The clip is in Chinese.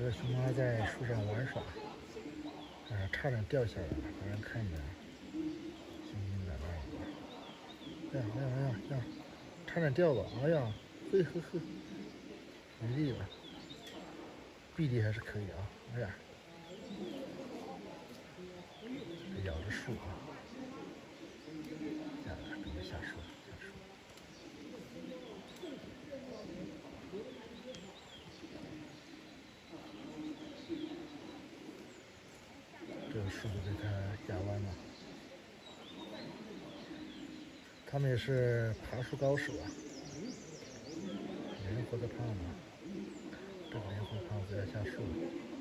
个熊猫在树上玩耍，差点掉下来了，把人看着心惊胆战的。呀，差点掉了！哎呀，嘿呵呵，没力了，臂力还是可以啊。哎呀，咬着树啊，下来，准备下树，下树。这个树就被它压弯了。他们也是爬树高手啊，灵活的胖子。这个灵活胖子要下树了。